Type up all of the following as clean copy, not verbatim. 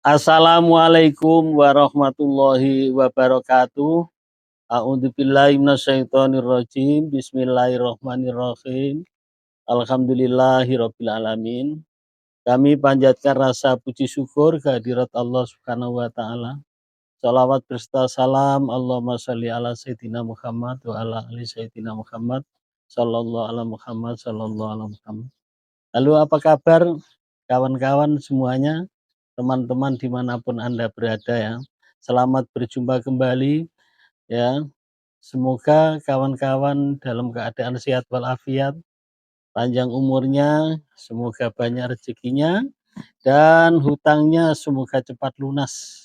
Assalamualaikum warahmatullahi wabarakatuh. A'udzubillahi minasyaitonirrajim. Bismillahirrahmanirrahim. Alhamdulillahirabbil alamin. Kami panjatkan rasa puji syukur kehadirat Allah Subhanahu wa taala. Shalawat berserta salam Allahumma shalli ala sayyidina Muhammad wa ala ali sayyidina Muhammad sallallahu ala Muhammad sallallahu ala Muhammad. Lalu apa kabar kawan-kawan semuanya? Teman-teman dimanapun Anda berada ya. Selamat berjumpa kembali ya. Semoga kawan-kawan dalam keadaan sehat walafiat, panjang umurnya, semoga banyak rezekinya, dan hutangnya semoga cepat lunas.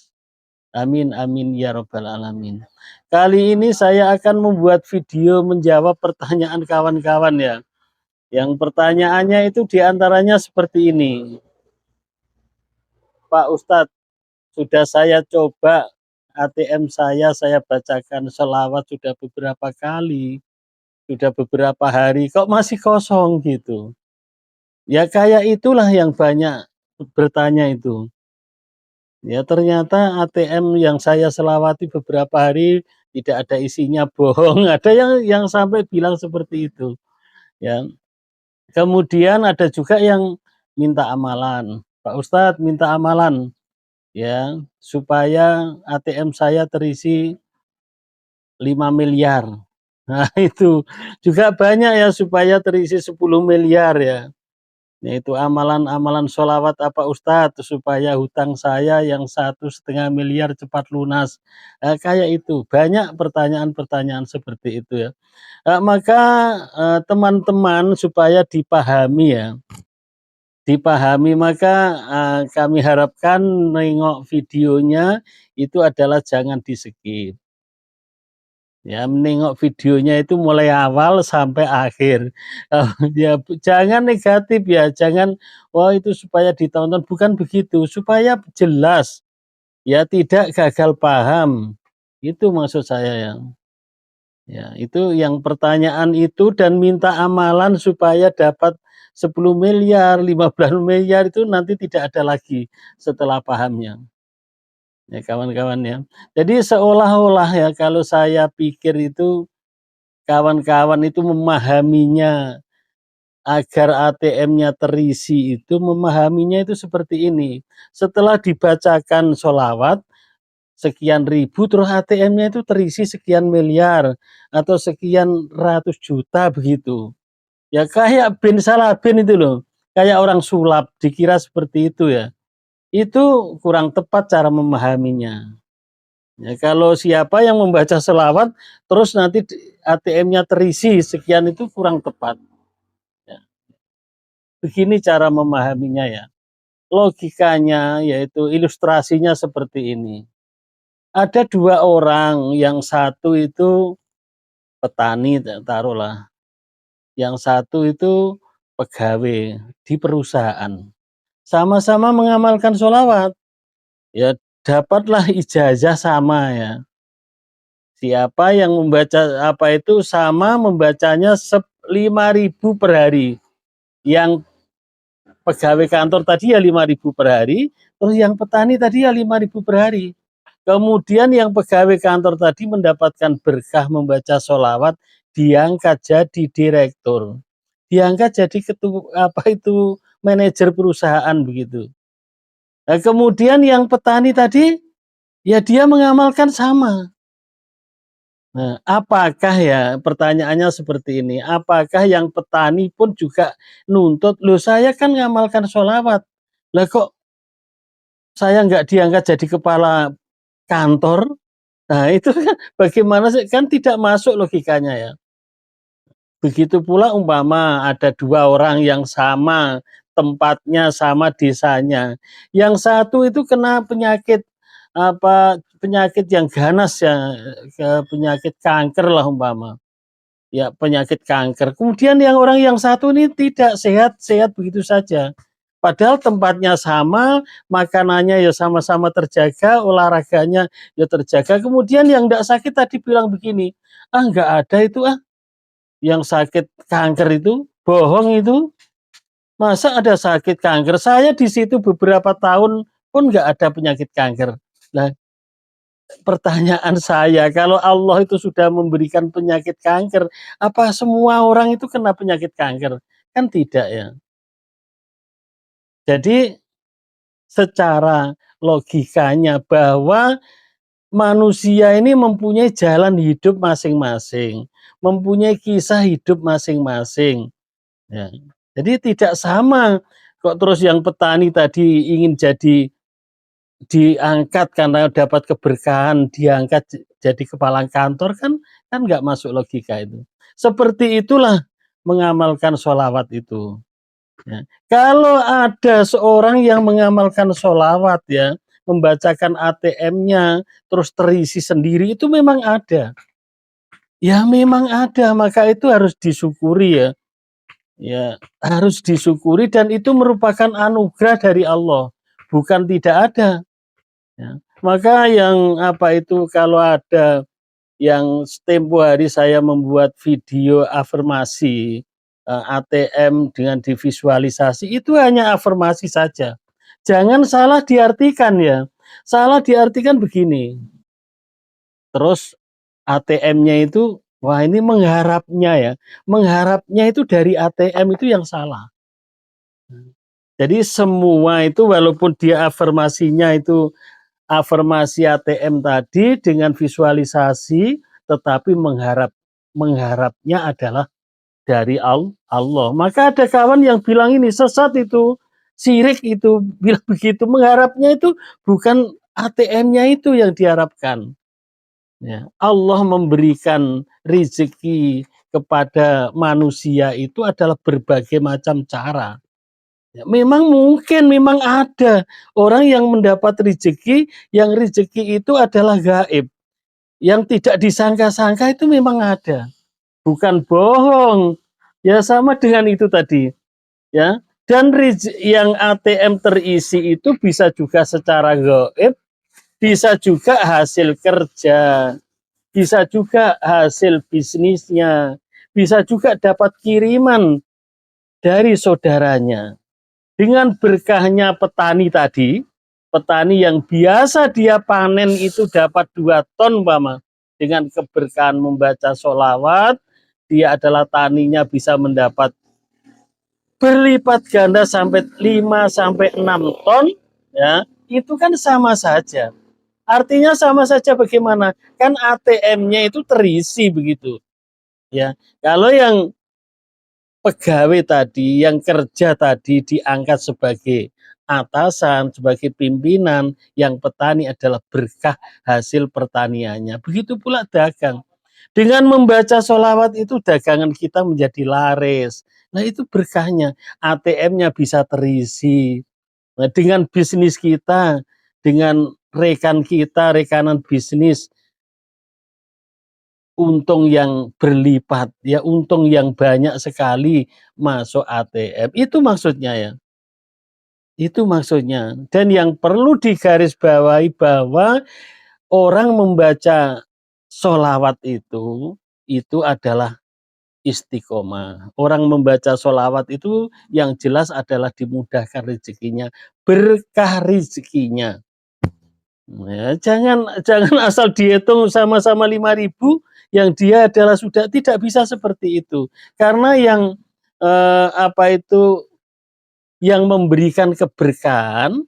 Amin amin ya rabbal alamin. Kali ini saya akan membuat video menjawab pertanyaan kawan-kawan ya. Yang pertanyaannya itu diantaranya seperti ini. Pak Ustadz, sudah saya coba ATM saya bacakan selawat sudah beberapa kali, sudah beberapa hari, kok masih kosong gitu. Ya kayak itulah yang banyak bertanya itu. Ya ternyata ATM yang saya selawati beberapa hari tidak ada isinya, bohong. Ada yang sampai bilang seperti itu. Ya. Kemudian ada juga yang minta amalan. Pak Ustadz minta amalan. Ya, supaya ATM saya terisi 5 miliar. Nah, itu juga banyak ya supaya terisi 10 miliar ya. Yaitu amalan-amalan sholawat apa Ustadz supaya hutang saya yang 1,5 miliar cepat lunas. Kayak itu, banyak pertanyaan-pertanyaan seperti itu ya. Maka teman-teman supaya dipahami ya. Dipahami maka kami harapkan nengok videonya itu adalah jangan di-skip. Ya, menengok videonya itu mulai awal sampai akhir. Ya jangan negatif ya, jangan wah itu supaya ditonton, bukan begitu, supaya jelas. Ya tidak gagal paham. Itu maksud saya ya. Ya, itu yang pertanyaan itu dan minta amalan supaya dapat 10 miliar, 15 miliar itu nanti tidak ada lagi setelah pahamnya. Ya kawan-kawan ya. Jadi seolah-olah ya kalau saya pikir itu kawan-kawan itu memahaminya agar ATM-nya terisi itu memahaminya itu seperti ini. Setelah dibacakan sholawat sekian ribu terus ATM-nya itu terisi sekian miliar atau sekian ratus juta begitu. Ya kayak bin Salabin itu loh, kayak orang sulap dikira seperti itu ya. Itu kurang tepat cara memahaminya. Ya, kalau siapa yang membaca selawat terus nanti ATM-nya terisi sekian itu kurang tepat. Ya. Begini cara memahaminya ya. Logikanya yaitu ilustrasinya seperti ini. Ada dua orang, yang satu itu petani taruhlah, yang satu itu pegawai di perusahaan. Sama-sama mengamalkan sholawat, ya dapatlah ijazah sama ya. Siapa yang membaca apa itu sama membacanya 5.000 per hari. Yang pegawai kantor tadi ya 5.000 per hari, terus yang petani tadi ya 5.000 per hari. Kemudian yang pegawai kantor tadi mendapatkan berkah membaca sholawat, diangkat jadi direktur, diangkat jadi ketua apa itu manajer perusahaan begitu. Nah, kemudian yang petani tadi ya dia mengamalkan sama. Nah, apakah ya pertanyaannya seperti ini? Apakah yang petani pun juga nuntut, loh saya kan ngamalkan sholawat, lah kok saya nggak diangkat jadi kepala kantor? Nah itu kan bagaimana sih, kan tidak masuk logikanya ya. Begitu pula umpama ada dua orang yang sama tempatnya, sama desanya. Yang satu itu kena penyakit penyakit yang ganas ya, penyakit kanker lah umpama. Ya penyakit kanker. Kemudian yang orang yang satu ini tidak sehat-sehat begitu saja. Padahal tempatnya sama, makanannya ya sama-sama terjaga, olahraganya ya terjaga. Kemudian yang tidak sakit tadi bilang begini, nggak ada itu yang sakit kanker itu, bohong itu. Masa ada sakit kanker? Saya di situ beberapa tahun pun nggak ada penyakit kanker. Nah, pertanyaan saya, kalau Allah itu sudah memberikan penyakit kanker, apa semua orang itu kena penyakit kanker? Kan tidak ya. Jadi secara logikanya bahwa manusia ini mempunyai jalan hidup masing-masing, mempunyai kisah hidup masing-masing. Ya. Jadi tidak sama kok terus yang petani tadi ingin diangkat karena dapat keberkahan, diangkat jadi kepala kantor kan nggak masuk logika itu. Seperti itulah mengamalkan sholawat itu. Ya. Kalau ada seorang yang mengamalkan sholawat ya, membacakan ATM-nya, terus terisi sendiri, itu memang ada. Ya memang ada, maka itu harus disyukuri ya. Ya, harus disyukuri dan itu merupakan anugerah dari Allah, bukan tidak ada. Ya. Maka yang apa itu kalau ada yang tempo hari saya membuat video afirmasi ATM dengan divisualisasi itu hanya afirmasi saja. Jangan salah diartikan ya. Salah diartikan begini. Terus ATM-nya itu wah ini mengharapnya ya. Mengharapnya itu dari ATM itu yang salah. Jadi semua itu walaupun dia afirmasinya itu afirmasi ATM tadi dengan visualisasi, tetapi mengharapnya adalah dari Allah. Maka ada kawan yang bilang ini sesat itu, syirik itu, bilang begitu. Mengharapnya itu bukan ATM-nya itu yang diharapkan. Ya, Allah memberikan rezeki kepada manusia itu adalah berbagai macam cara. Ya, memang mungkin, memang ada orang yang mendapat rezeki, yang rezeki itu adalah gaib, yang tidak disangka-sangka itu memang ada, bukan bohong. Ya sama dengan itu tadi, ya. Dan yang ATM terisi itu bisa juga secara gaib, bisa juga hasil kerja, bisa juga hasil bisnisnya, bisa juga dapat kiriman dari saudaranya. Dengan berkahnya petani tadi, petani yang biasa dia panen itu dapat 2 ton umpama, dengan keberkahan membaca sholawat, dia adalah taninya bisa mendapat berlipat ganda sampai 5 sampai 6 ton, ya, itu kan sama saja. Artinya sama saja bagaimana? Kan ATM-nya itu terisi begitu. Ya, kalau yang pegawai tadi, yang kerja tadi diangkat sebagai atasan, sebagai pimpinan, yang petani adalah berkah hasil pertaniannya. Begitu pula dagang. Dengan membaca sholawat itu dagangan kita menjadi laris. Nah itu berkahnya, ATM-nya bisa terisi. Nah, dengan bisnis kita, dengan rekan kita, rekanan bisnis, untung yang berlipat, ya untung yang banyak sekali masuk ATM. Itu maksudnya ya. Itu maksudnya. Dan yang perlu digarisbawahi bahwa orang membaca sholawat itu adalah istiqomah. Orang membaca sholawat itu yang jelas adalah dimudahkan rezekinya, berkah rezekinya. Ya, jangan jangan asal dihitung sama-sama 5.000 yang dia adalah sudah tidak bisa seperti itu. Karena yang apa itu yang memberikan keberkahan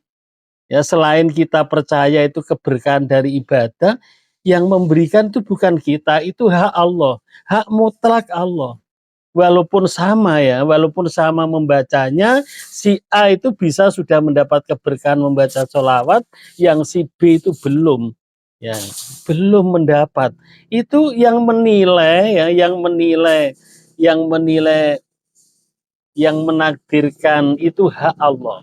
ya selain kita percaya itu keberkahan dari ibadah, yang memberikan itu bukan kita, itu hak Allah, hak mutlak Allah. Walaupun sama ya, walaupun sama membacanya, si A itu bisa sudah mendapat keberkahan membaca sholawat, yang si B itu belum, ya, belum mendapat. Itu yang menilai ya, yang menilai, yang menakdirkan itu hak Allah.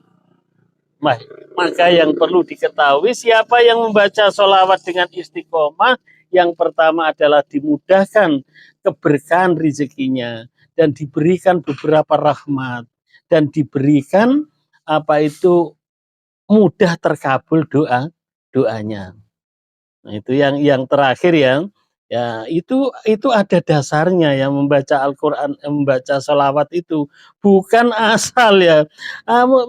Maka yang perlu diketahui siapa yang membaca sholawat dengan istiqomah, yang pertama adalah dimudahkan keberkahan rezekinya dan diberikan beberapa rahmat dan diberikan apa itu mudah terkabul doanya. Nah, itu yang terakhir ya, Ya, itu ada dasarnya ya membaca Al-Qur'an, membaca sholawat itu bukan asal ya.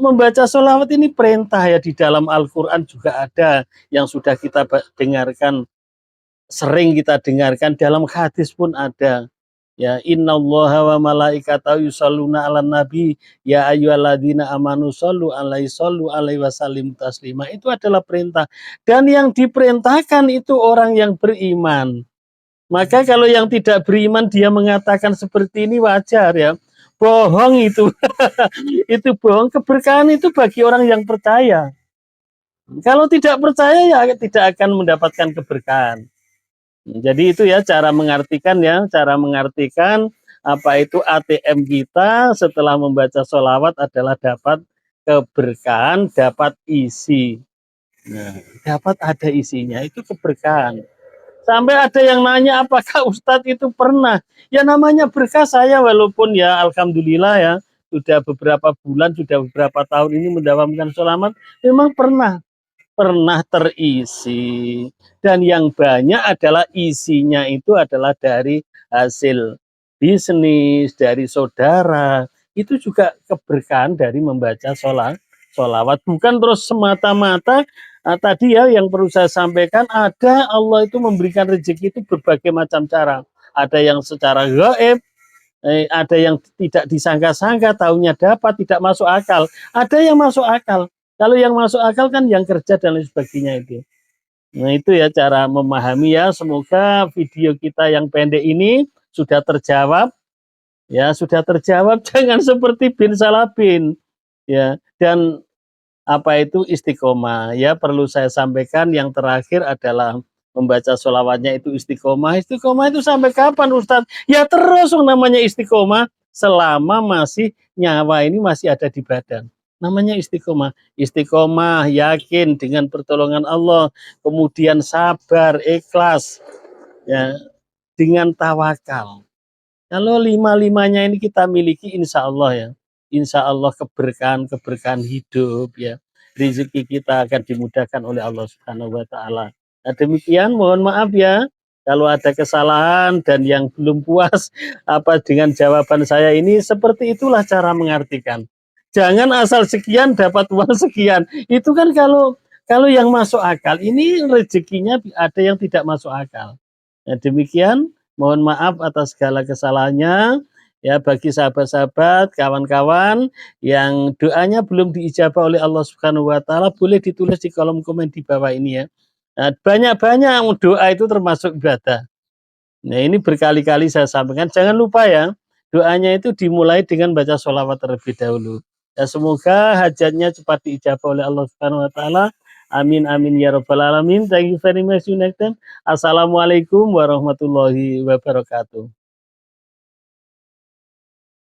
Membaca sholawat ini perintah ya di dalam Al-Qur'an juga ada yang sudah kita dengarkan, sering kita dengarkan, dalam hadis pun ada. Ya, innallaha wa malaikatahu yusholluna 'alan nabi ya ayyuhalladzina amanu shollu alaihi wasallimu taslima. Itu adalah perintah. Dan yang diperintahkan itu orang yang beriman. Maka kalau yang tidak beriman dia mengatakan seperti ini wajar ya. Bohong itu. Itu bohong. Keberkahan itu bagi orang yang percaya. Kalau tidak percaya ya tidak akan mendapatkan keberkahan. Jadi itu ya cara mengartikan apa itu ATM kita setelah membaca sholawat adalah dapat keberkahan, dapat isi. Nah, dapat ada isinya, itu keberkahan. Sampai ada yang nanya apakah Ustadz itu pernah. Ya namanya berkah saya walaupun ya alhamdulillah ya sudah beberapa bulan, sudah beberapa tahun ini mendawamkan sholawat, memang pernah terisi. Dan yang banyak adalah isinya itu adalah dari hasil bisnis, dari saudara. Itu juga keberkahan dari membaca sholawat. Bukan terus semata-mata tadi ya yang perlu saya sampaikan, ada Allah itu memberikan rezeki itu berbagai macam cara. Ada yang secara gaib, ada yang tidak disangka-sangka, tahunya dapat, tidak masuk akal. Ada yang masuk akal. Kalau yang masuk akal kan yang kerja dan lain sebagainya itu. Nah itu ya cara memahami ya. Semoga video kita yang pendek ini sudah terjawab. Ya sudah terjawab. Jangan seperti bin Salabin. Ya, dan apa itu istiqomah ya, perlu saya sampaikan yang terakhir adalah membaca sholawatnya itu istiqomah. Istiqomah itu sampai kapan Ustadz? Ya terus namanya istiqomah selama masih nyawa ini masih ada di badan, namanya istiqomah. Istiqomah yakin dengan pertolongan Allah, kemudian sabar, ikhlas ya, dengan tawakal. Kalau lima-limanya ini kita miliki, insya Allah ya, insya Allah keberkahan hidup ya, rezeki kita akan dimudahkan oleh Allah Subhanahu Wa Taala. Nah, demikian, mohon maaf ya kalau ada kesalahan dan yang belum puas apa dengan jawaban saya ini, seperti itulah cara mengartikan. Jangan asal sekian dapat uang sekian. Itu kan kalau yang masuk akal, ini rezekinya ada yang tidak masuk akal. Nah, demikian. Mohon maaf atas segala kesalahannya. Ya, bagi sahabat-sahabat, kawan-kawan yang doanya belum diijabah oleh Allah Subhanahu wa taala, boleh ditulis di kolom komen di bawah ini ya. Nah, banyak-banyak doa itu termasuk ibadah. Nah, ini berkali-kali saya sampaikan, jangan lupa ya, doanya itu dimulai dengan baca sholawat terlebih dahulu. Ya, semoga hajatnya cepat diijabah oleh Allah Subhanahu wa taala. Amin amin ya rabbal alamin. Thank you very much. Assalamualaikum warahmatullahi wabarakatuh.